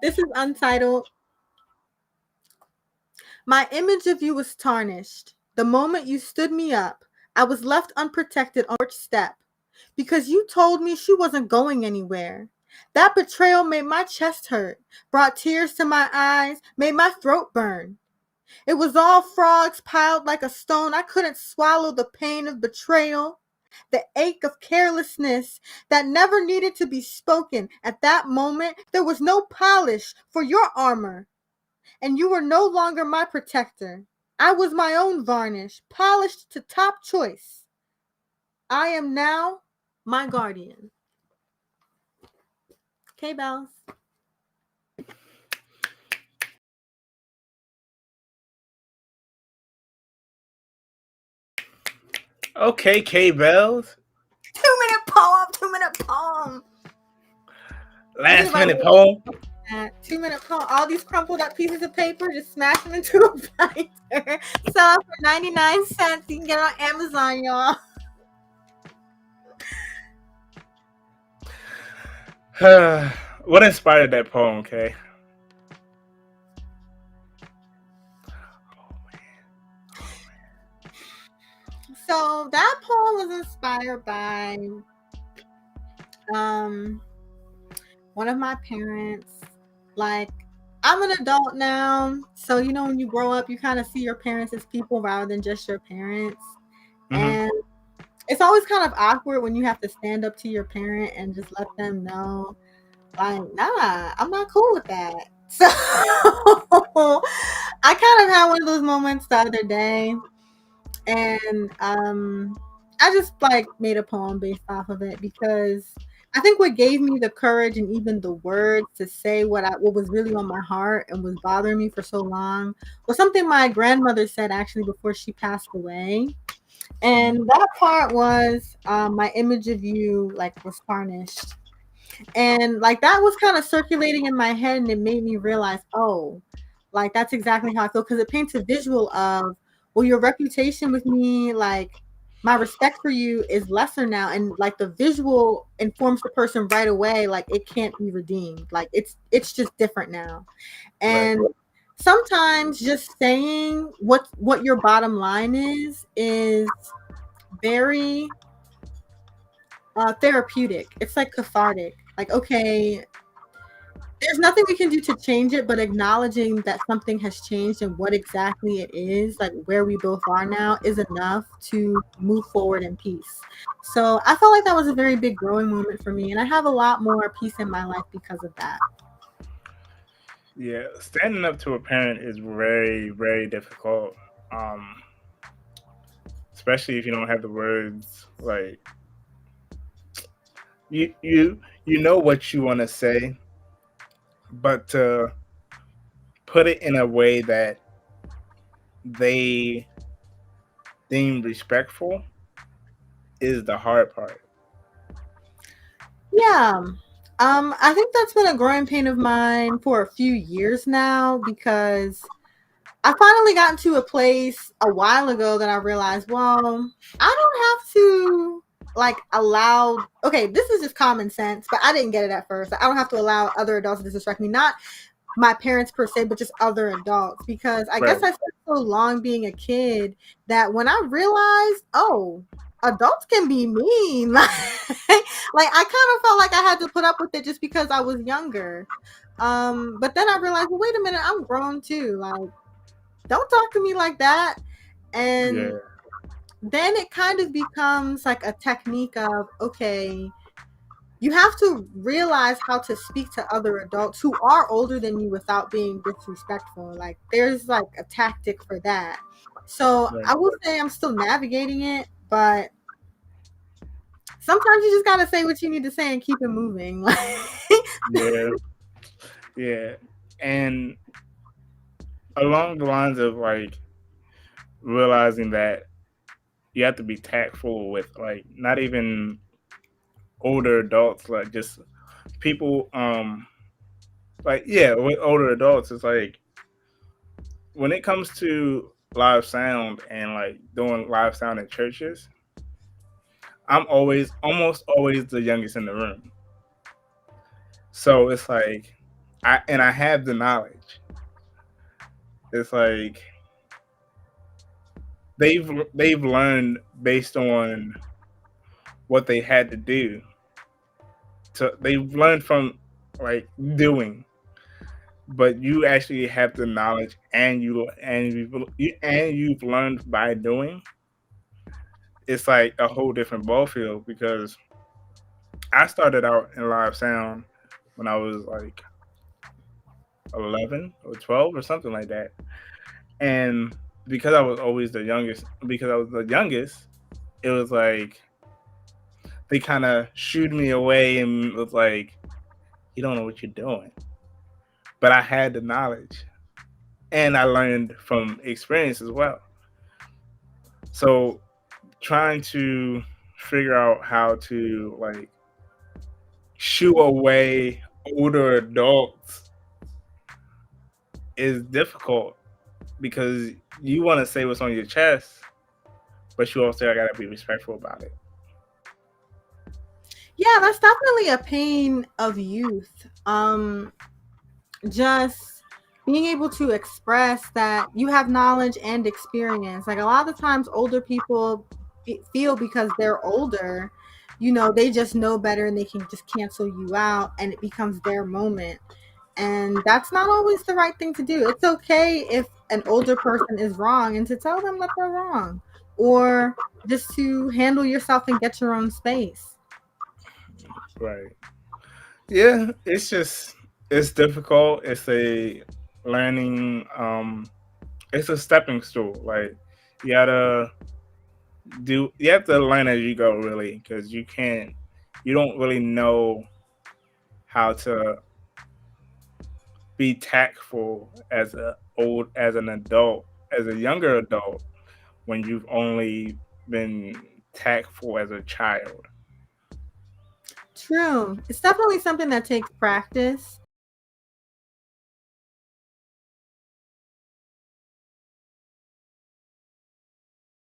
This is Untitled. My image of you was tarnished. The moment you stood me up, I was left unprotected on the porch step because you told me she wasn't going anywhere. That betrayal made my chest hurt, brought tears to my eyes, made my throat burn. It was all frogs piled like a stone. I couldn't swallow the pain of betrayal, the ache of carelessness that never needed to be spoken. At that moment, there was no polish for your armor, and you were no longer my protector. I was my own varnish, polished to top choice. I am now my guardian. Kay Bellz. Okay, Kay Bellz. 2 minute poem, 2 minute poem. Last minute poem. 2 minute poem. All these crumpled up pieces of paper, just smash them into a binder. Sell it for 99 cents. You can get it on Amazon, y'all. What inspired that poem, Kay? So that poem was inspired by one of my parents. Like, I'm an adult now, so you know when you grow up, you kind of see your parents as people rather than just your parents. And it's always kind of awkward when you have to stand up to your parent and just let them know, like, nah, I'm not cool with that. So I kind of had one of those moments the other day, and I just like made a poem based off of it because I think what gave me the courage and even the words to say what was really on my heart and was bothering me for so long was something my grandmother said actually before she passed away. And that part was my image of you like was tarnished. And like that was kind of circulating in my head, and it made me realize, oh, like that's exactly how I feel, because it paints a visual of, well, your reputation with me, like my respect for you is lesser now, and like the visual informs the person right away, like it can't be redeemed, like it's just different now. And sometimes just saying what your bottom line is very therapeutic. It's like cathartic. Like, okay, there's nothing we can do to change it, but acknowledging that something has changed and what exactly it is, like where we both are now, is enough to move forward in peace. So I felt like that was a very big growing moment for me, and I have a lot more peace in my life because of that. Yeah, standing up to a parent is very, very difficult. Um, Especially if you don't have the words. Like you know what you want to say, but to put it in a way that they deem respectful is the hard part. Yeah. I think that's been a growing pain of mine for a few years now, because I finally got into a place a while ago that I realized, well, I don't have to like allow, okay, this is just common sense, but I didn't get it at first. I don't have to allow other adults to disrespect me, not my parents per se, but just other adults, because I guess Right. I spent so long being a kid that when I realized, oh, adults can be mean, like I kind of felt like I had to put up with it just because I was younger. But then I realized, well, wait a minute, I'm grown too. Like, don't talk to me like that. And Yeah. then it kind of becomes like a technique of, okay, you have to realize how to speak to other adults who are older than you without being disrespectful. Like there's like a tactic for that. So Right. I will say I'm still navigating it, but sometimes you just gotta say what you need to say and keep it moving. Yeah. Yeah. And along the lines of like realizing that you have to be tactful with like not even older adults, like just people like yeah, with older adults, it's like when it comes to live sound and like doing live sound in churches, I'm always almost always the youngest in the room. So it's like I have the knowledge. It's like they've learned based on what they had to do. To they've learned from like doing, but you actually have the knowledge and you've learned by doing. It's like a whole different ball field because I started out in live sound when I was like 11 or 12 or something like that. And because I was the youngest, it was like they kind of shooed me away and was like, you don't know what you're doing. But I had the knowledge and I learned from experience as well. So trying to figure out how to like shoo away older adults is difficult because you want to say what's on your chest, but you also got to be respectful about it. Yeah, that's definitely a pain of youth. Just being able to express that you have knowledge and experience. Like a lot of the times, older people feel because they're older, they just know better and they can just cancel you out and it becomes their moment. And that's not always the right thing to do. It's okay if an older person is wrong and to tell them that they're wrong, or just to handle yourself and get your own space. Right. Yeah, it's difficult. It's a learning it's a stepping stool. Like you gotta you have to learn as you go really because you don't really know how to be tactful as an adult, as a younger adult when you've only been tactful as a child. True. It's definitely something that takes practice.